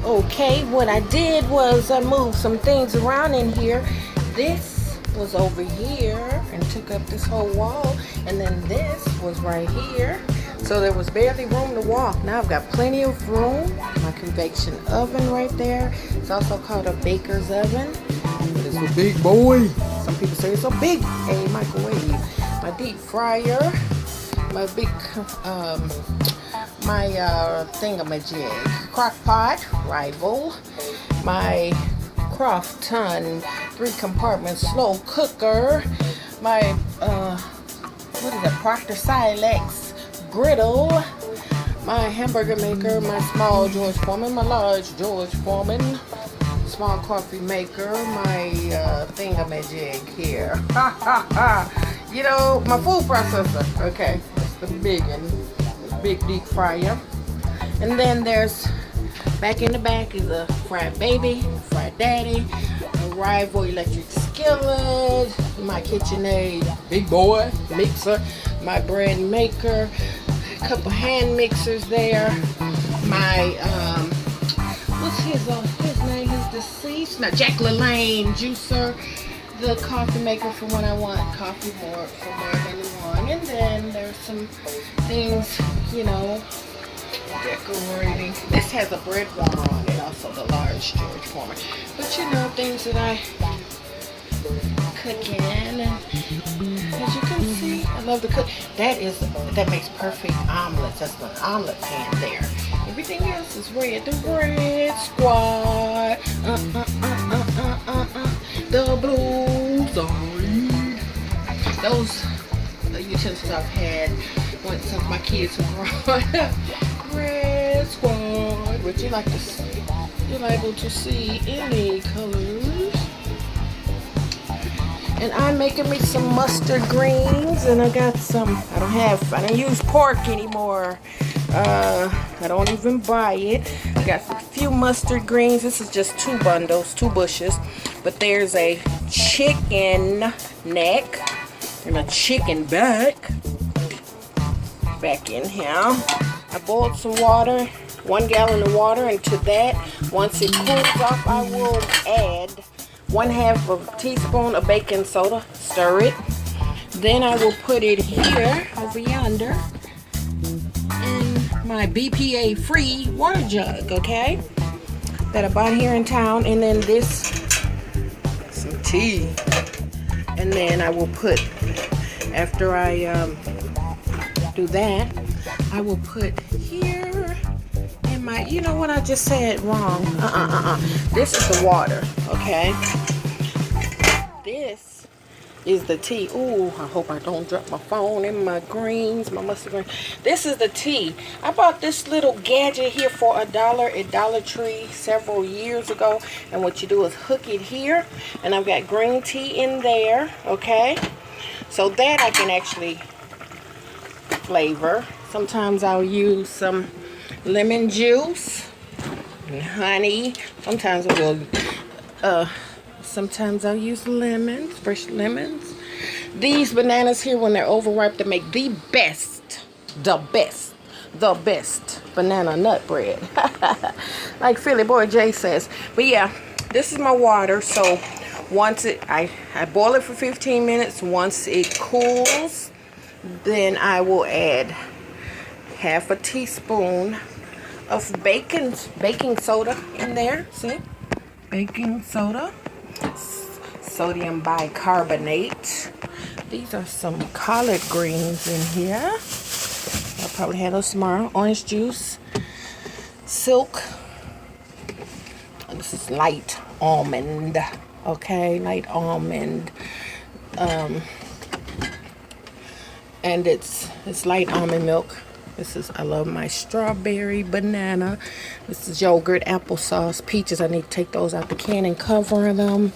Okay, what I did was I moved some things around in here. This was over here and took up this whole wall, and then this was right here. So there was barely room to walk. Now I've got plenty of room. My convection oven right there. It's also called a baker's oven. But it's a big boy. Some people say it's a big microwave. My deep fryer. My big my thingamajig crock pot rival, my Crofton 3-compartment slow cooker, my what is that, Proctor Silex griddle, my hamburger maker, my small George Foreman, my large George Foreman, small coffee maker, my thingamajig here. You know, my food processor. Okay, that's the big one. Big deep fryer. And then there's back in the back is a fried baby, fried daddy, a rival electric skillet, my KitchenAid big boy mixer, my bread maker, a couple hand mixers there, my what's his name? He's deceased. Now Jack LaLanne juicer, the coffee maker for when I want coffee more than long. And then there's some things, you know, decorating. This has a bread warmer on it, also the large George Foreman. But you know, things that I cook in, and as you can see, I love to cook. That makes perfect omelets. That's the omelet pan there. Everything else is red. The red squad, the blue side. Those utensils I've had since my kids have grown up. Red squad, but you're able to see any colors. And I'm making me some mustard greens, and I don't use pork anymore. I don't even buy it. I got a few mustard greens. This is just 2 bundles, 2 bushes. But there's a chicken neck and a chicken back in here. I boiled some water, 1 gallon of water, and to that, once it cools off, I will add 1/2 of a teaspoon of baking soda. Stir it. Then I will put it here, over yonder, in my BPA free water jug, okay? That I bought here in town. And then some tea. And then I will put, after I do that, I will put here in my, you know what, I just said wrong. This is the water, okay? This is the tea. Ooh, I hope I don't drop my phone in my greens, my mustard greens. This is the tea. I bought this little gadget here for $1 at Dollar Tree several years ago. And what you do is hook it here, and I've got green tea in there, okay? So that I can actually flavor. Sometimes I'll use some lemon juice and honey. Sometimes I'll use lemons, fresh lemons. These bananas here, when they're overripe, they make the best banana nut bread. Like Philly Boy J says. But yeah, this is my water. So once I boil it for 15 minutes. Once it cools, then I will add 1/2 teaspoon of baking soda in there. See? Baking soda. Sodium bicarbonate. These are some collard greens in here. I'll probably have those tomorrow. Orange juice. Silk. And this is light almond. Okay, light almond. And it's light almond milk. I love my strawberry banana. This is yogurt, applesauce, peaches. I need to take those out the can and cover them.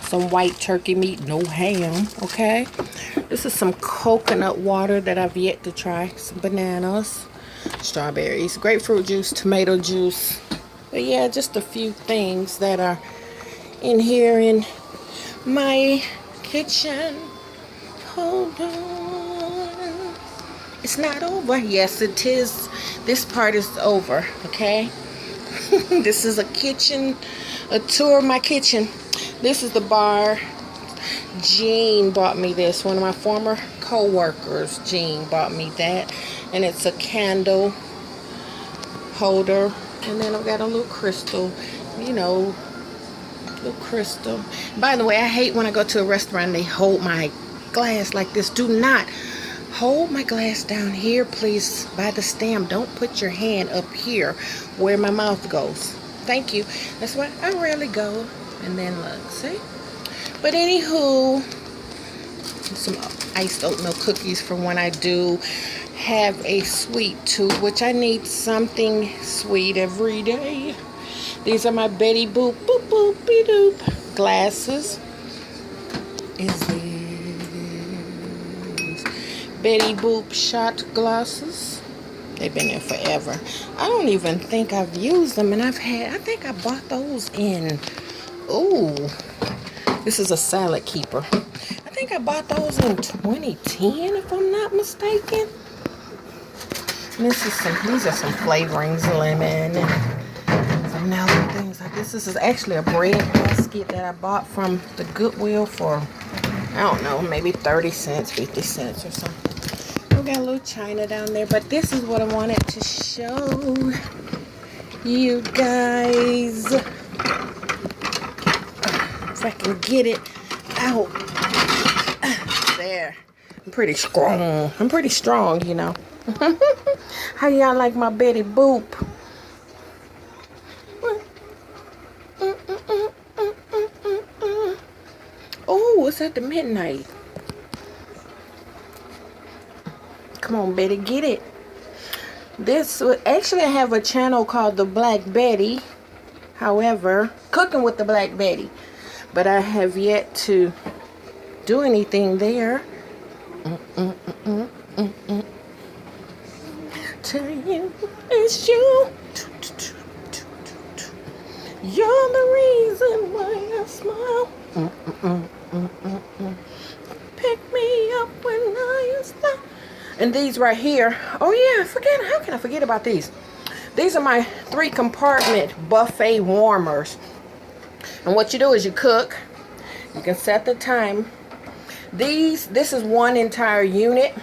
Some white turkey meat, no ham, okay? This is some coconut water that I've yet to try. Some bananas, strawberries, grapefruit juice, tomato juice. But yeah, just a few things that are in here in my kitchen. Hold on. It's not over. Yes, it is. This part is over, okay? This is a tour of my kitchen. This is the bar. Jean bought me this. One of my former co-workers, Jean, bought me that. And it's a candle holder. And then I've got a little crystal, you know, little crystal. By the way, I hate when I go to a restaurant and they hold my glass like this. Do not hold my glass down here, please, by the stem. Don't put your hand up here where my mouth goes. Thank you. That's why I rarely go. And then look, see? But anywho, some iced oatmeal cookies for when I do have a sweet tooth, which I need something sweet every day. These are my Betty Boop, boop, boop, be doop glasses. Is these Betty Boop shot glasses. They've been there forever. I don't even think I've used them, and I think I bought those in, ooh, this is a salad keeper. I think I bought those in 2010, if I'm not mistaken. And these are some flavorings, lemon and some other things like this. This is actually a bread basket that I bought from the Goodwill for, I don't know, maybe 30 cents, 50 cents or something. We got a little china down there, but this is what I wanted to show you guys. If I can get it out. There. I'm pretty strong. I'm pretty strong, you know. How y'all like my Betty Boop? Oh, it's at the midnight. Come on, Betty, get it. This actually, I have a channel called The Black Betty. However, cooking with the Black Betty. But I have yet to do anything there. Tell you it's you. You're the reason why I smile. Pick me up when I stop. And these right here. Oh yeah, how can I forget about these? These are my 3-compartment buffet warmers. And what you do is you cook. You can set the time. This is one entire unit.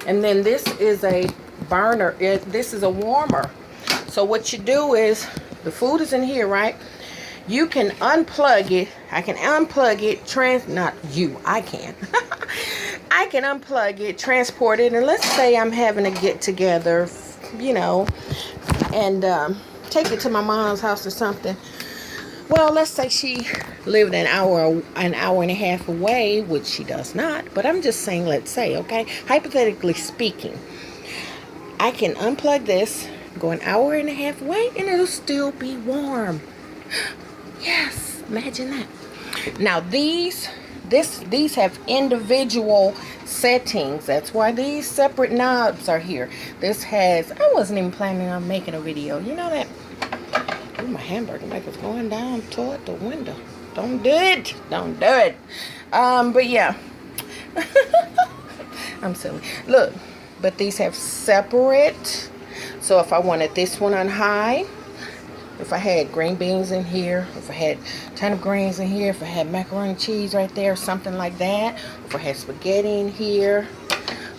And then this is a burner. This is a warmer. So what you do is, the food is in here, right? You can unplug it. I can unplug it. Not you. I can. I can unplug it, transport it, and let's say I'm having a get together, you know, and take it to my mom's house or something. Well, let's say she lived an hour and a half away, which she does not, but I'm just saying, let's say, okay, hypothetically speaking, I can unplug this, go an hour and a half away, and it'll still be warm. Yes, imagine that. Now these have individual settings. That's why these separate knobs are here. This has, I wasn't even planning on making a video. You know that? Ooh, my hamburger maker's going down toward the window. Don't do it. Don't do it. But yeah. I'm silly. Look, but these have separate. So if I wanted this one on high, if I had green beans in here, if I had turnip greens in here, if I had macaroni and cheese right there, something like that, if I had spaghetti in here,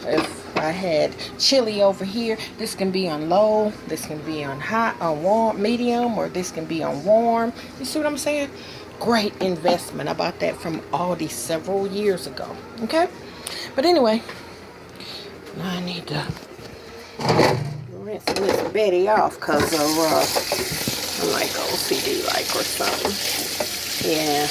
if I had chili over here, this can be on low, this can be on high, on warm, medium, or this can be on warm. You see what I'm saying? Great investment. I bought that from Aldi several years ago. Okay? But anyway, now I need to rinse Miss Betty off because of like OCD like or something. Yeah.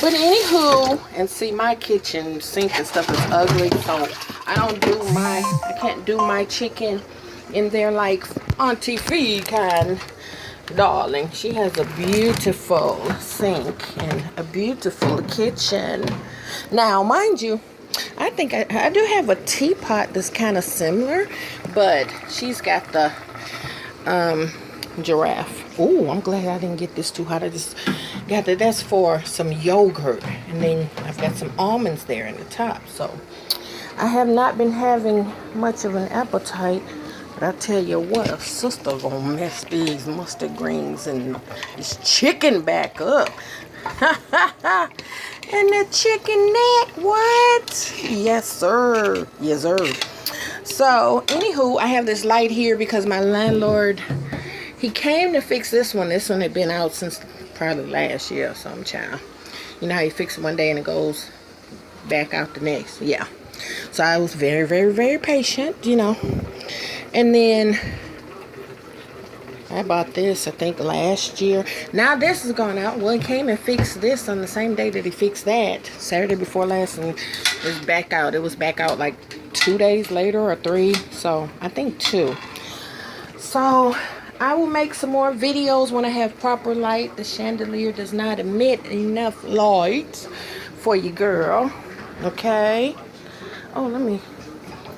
But anywho, and see, my kitchen sink and stuff is ugly, so I can't do my chicken in there like Auntie Fee kind. Darling, she has a beautiful sink and a beautiful kitchen. Now, mind you, I think I do have a teapot that's kind of similar, but she's got the giraffe. Oh, I'm glad I didn't get this too hot. I just got that. That's for some yogurt, and then I've got some almonds there in the top. So I have not been having much of an appetite But I tell you what, a sister gonna mess these mustard greens and this chicken back up. And the chicken neck, what? Yes, sir. Yes, sir. So, anywho, I have this light here because my landlord, he came to fix this one. This one had been out since probably last year or some child. You know how you fix it one day and it goes back out the next? Yeah. So I was very, very, very patient, you know. And then I bought this, I think, last year. Now this is gone out. Well, he came and fixed this on the same day that he fixed that. Saturday before last, and it was back out. It was back out like 2 days later or 3. So I think 2. So I will make some more videos when I have proper light. The chandelier does not emit enough light for you, girl. Okay. Oh, let me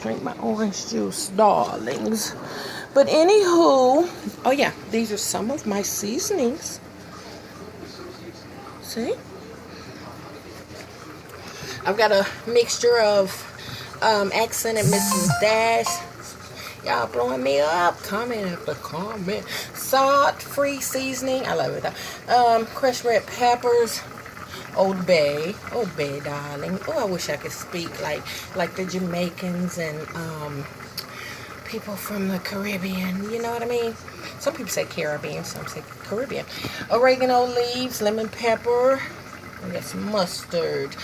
drink my orange juice, darlings. But anywho, oh yeah, these are some of my seasonings. See? I've got a mixture of accented Mrs. Dash. Y'all blowing me up. Comment after comment. Salt-free seasoning. I love it though. Crushed red peppers. Old Bay, darling. Oh, I wish I could speak like the Jamaicans and people from the Caribbean. You know what I mean? Some people say Caribbean, some say Caribbean. Oregano leaves, lemon pepper. I got some mustard,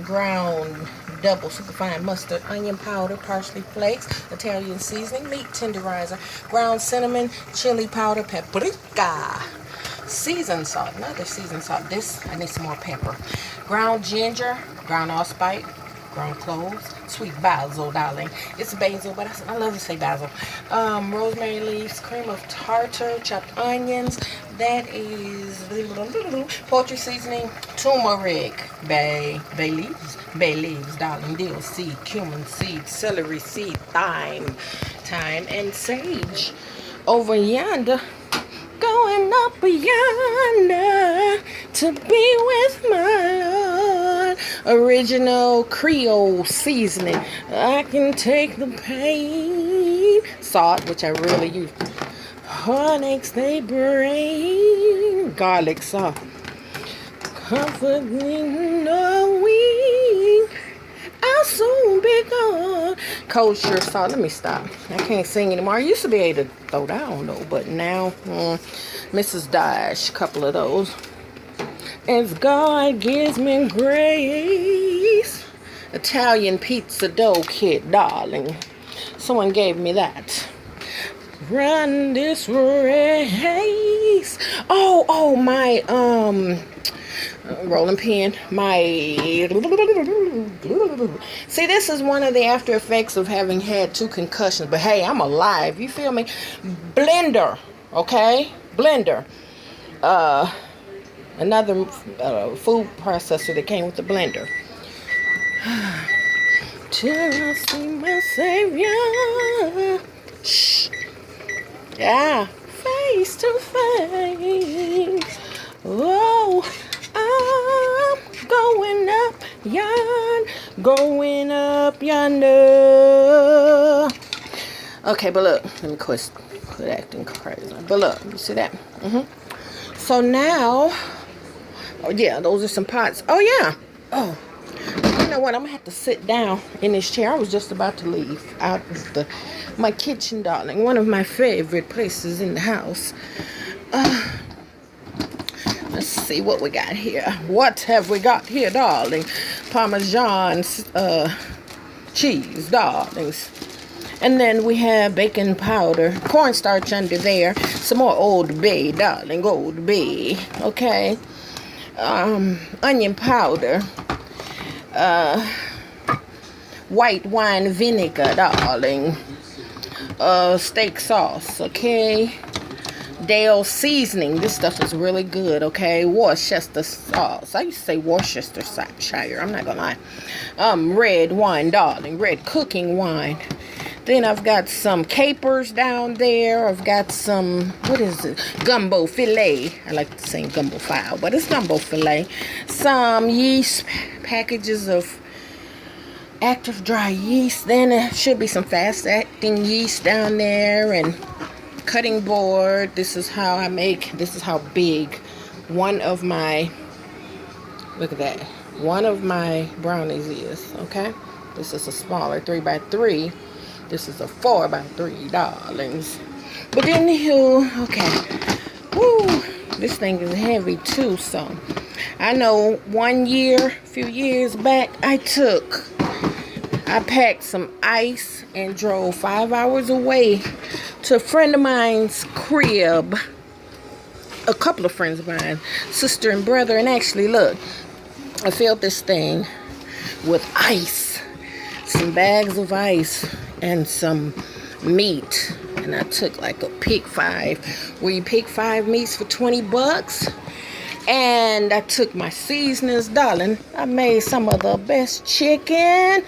ground double superfine mustard, onion powder, parsley flakes, Italian seasoning, meat tenderizer, ground cinnamon, chili powder, paprika. Seasoned salt, another seasoned salt. This, I need some more pepper. Ground ginger, ground allspice, ground cloves, sweet basil, darling. It's basil, but I love to say basil. Rosemary leaves, cream of tartar, chopped onions. That is poultry seasoning, turmeric, bay leaves, darling, dill seed, cumin seed, celery seed, thyme, and sage. Over yonder, going up yonder to be with my Lord. Original Creole seasoning. I can take the pain. Salt, which I really use. Heartaches they bring. Garlic salt. Comforting knowing I'll soon be gone. Kosher salt. Let me stop. I can't sing anymore. I used to be able to throw down though, but now Mrs. Dash, a couple of those. As God gives me grace. Italian pizza dough kit, darling. Someone gave me that. Run this race. Oh, my rolling pin. See, this is one of the after effects of having had 2 concussions. But hey, I'm alive. You feel me? Blender. Okay? Blender. Another food processor that came with the blender. Till I see my Savior. Shh. Yeah. Face to face. Oh, I'm going up yonder. Okay, but look, let me quit acting crazy. But look, you see that? So now, oh yeah, those are some pots. Oh yeah. Oh, you know what? I'm gonna have to sit down in this chair. I was just about to leave out of my kitchen, darling. One of my favorite places in the house. Let's see what we got here. What have we got here, darling? Parmesan cheese, darlings. And then we have baking powder, cornstarch under there. Some more Old Bay, darling, Old Bay. Okay. Onion powder. White wine vinegar, darling. Steak sauce, okay. Dale seasoning. This stuff is really good, okay. Worcester sauce. I used to say Worcestershire. I'm not gonna lie. Red wine, darling. Red cooking wine. Then I've got some capers down there. I've got some, what is it? Gumbo filet. I like to say gumbo fowl, but it's gumbo filet. Some yeast packages of active dry yeast. Then there should be some fast acting yeast down there, and cutting board. This is how big one of my, look at that, one of my brownies is. Okay, this is a smaller 3x3. This is a 4x3, darlings. But anywho, okay, woo, this thing is heavy too. So I know a few years back, I packed some ice and drove 5 hours away to a friend of mine's crib. A couple of friends of mine, sister and brother. And actually, look, I filled this thing with ice, some bags of ice, and some meat. And I took like a pick 5, where you pick 5 meats for 20 bucks. And I took my seasonings, darling. I made some of the best chicken.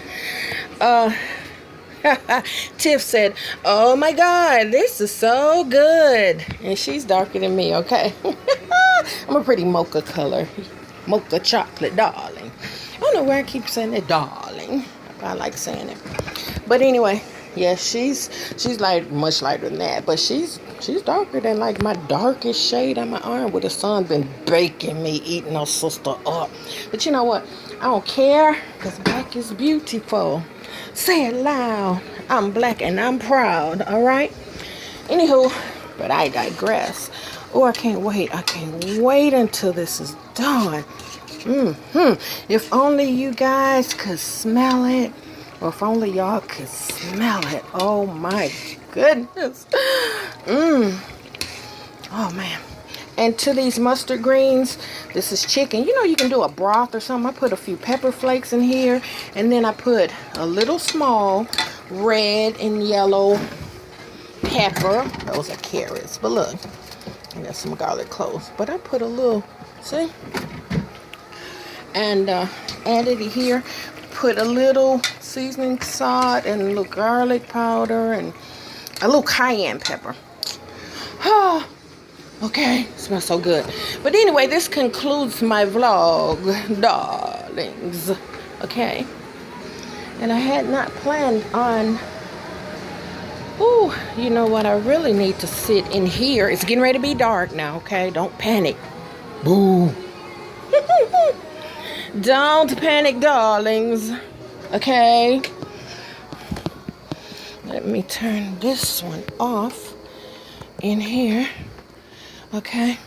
Tiff said, "Oh my God, this is so good." And she's darker than me, okay? I'm a pretty mocha color. Mocha chocolate, darling. I don't know where I keep saying it, darling. I like saying it. But anyway, yeah, she's like much lighter than that. But she's darker than like my darkest shade on my arm, where the sun been baking me, eating her sister up. But you know what? I don't care, because black is beautiful. Say it loud. I'm black and I'm proud, all right? Anywho, but I digress. Oh, I can't wait. I can't wait until this is done. If only you guys could smell it. Or if only y'all could smell it. Oh, my goodness. Oh, man. And to these mustard greens, this is chicken. You know, you can do a broth or something. I put a few pepper flakes in here. And then I put a little small red and yellow pepper. Those are carrots. But look, I got some garlic cloves. But I put a little, see? And added it here. Put a little seasoning salt and a little garlic powder and a little cayenne pepper. Oh, okay, smells so good. But anyway, this concludes my vlog, darlings. Okay, and I had not planned on. Ooh, you know what? I really need to sit in here. It's getting ready to be dark now. Okay, don't panic. Boo. Don't panic, darlings. Okay. Let me turn this one off in here. Okay.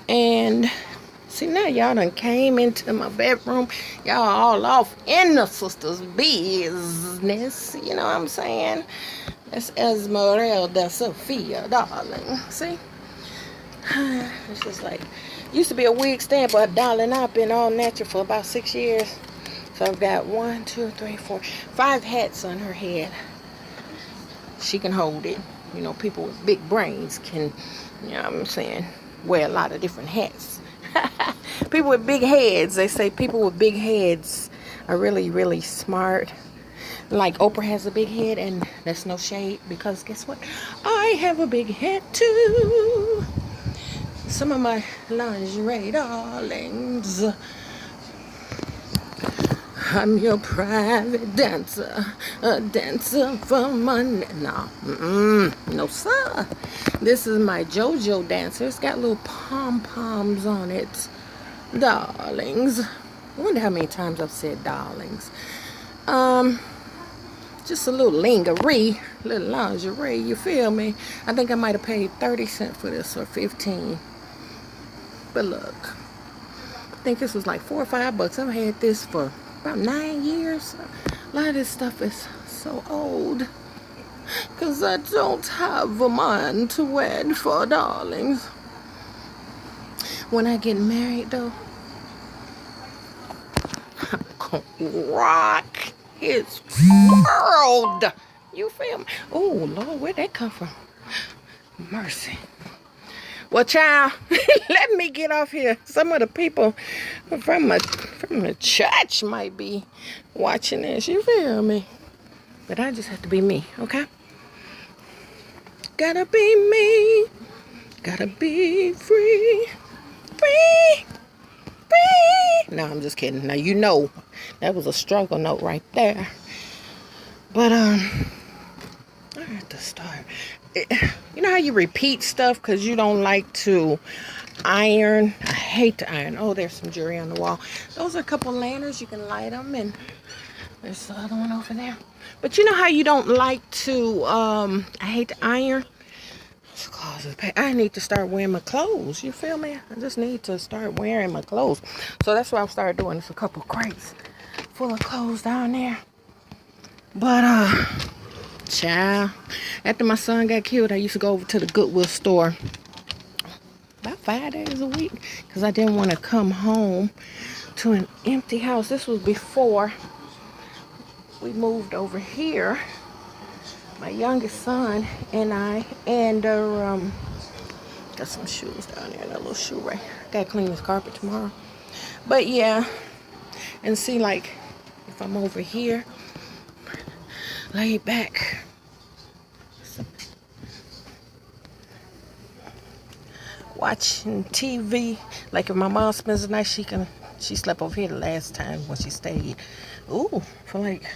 And see, now y'all done came into my bedroom. Y'all all off in the sister's business. You know what I'm saying? That's Esmeralda Sophia, darling. See? It's just like, used to be a wig stand, but darling, I've been all natural for about 6 years. So I've got 1, 2, 3, 4, 5 hats on her head. She can hold it. You know, people with big brains can, you know what I'm saying, wear a lot of different hats. People with big heads, they say people with big heads are really, really smart. Like Oprah has a big head, and that's no shade, because guess what? I have a big head too. Some of my lingerie, darlings. I'm your private dancer, a dancer for money. No, sir. This is my JoJo dancer. It's got little pom-poms on it, darlings. I wonder how many times I've said darlings. Just a little lingerie, little lingerie, you feel me? I think I might have paid 30 cents for this, or 15. But look, I think this was like 4 or 5 bucks. I've had this for about 9 years. A lot of this stuff is so old, because I don't have a man to wed for, darlings. When I get married, though, I'm gonna rock his world. You feel me? Oh, Lord, where'd that come from? Mercy. Well, child, let me get off here. Some of the people from the church might be watching this. You feel me? But I just have to be me, okay? Gotta be me. Gotta be free. Free. Free. No, I'm just kidding. Now, you know, that was a struggle note right there. But, I have to start. You know how you repeat stuff because you don't like to iron? I hate to iron. Oh, there's some jewelry on the wall. Those are a couple lanterns. You can light them. And there's the other one over there. But you know how you don't like to, I hate to iron? I need to start wearing my clothes. You feel me? I just need to start wearing my clothes. So that's what I've started doing. There's a couple crates full of clothes down there. But, child, after my son got killed, I used to go over to the Goodwill store about 5 days a week because I didn't want to come home to an empty house. This was before we moved over here. My youngest son and I, and got some shoes down there, that little shoe rack. Gotta clean this carpet tomorrow. But yeah, and see, like, if I'm over here, laid back, watching TV. Like if my mom spends the night, she slept over here the last time when she stayed. Ooh, for like,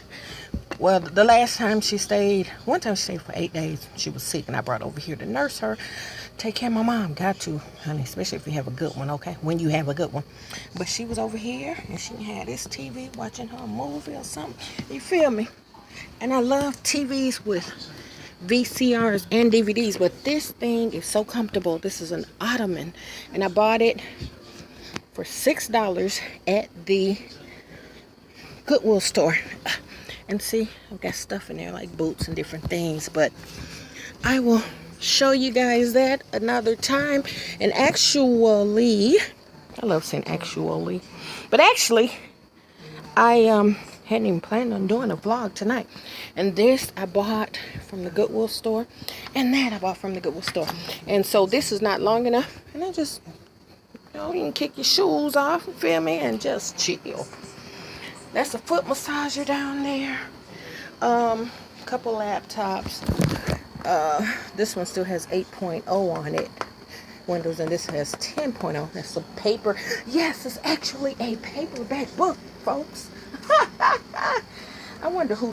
well, the last time she stayed, one time she stayed for 8 days. She was sick, and I brought her over here to nurse her. Take care of my mom. Got to, honey, especially if you have a good one, okay? When you have a good one. But she was over here, and she had this TV watching her movie or something. You feel me? And I love TVs with VCRs and DVDs, but this thing is so comfortable. This is an ottoman, and I bought it for $6 at the Goodwill store. And see, I've got stuff in there like boots and different things, but I will show you guys that another time. And actually, I love saying actually, but actually, I hadn't even planned on doing a vlog tonight. And this I bought from the Goodwill store, and that I bought from the Goodwill store. And so this is not long enough, and I just, you know, you can kick your shoes off, you feel me, and just chill. That's a foot massager down there. Couple laptops. This one still has 8.0 on it. Windows, and this has 10.0. That's a paper. Yes, it's actually a paperback book, folks. I wonder who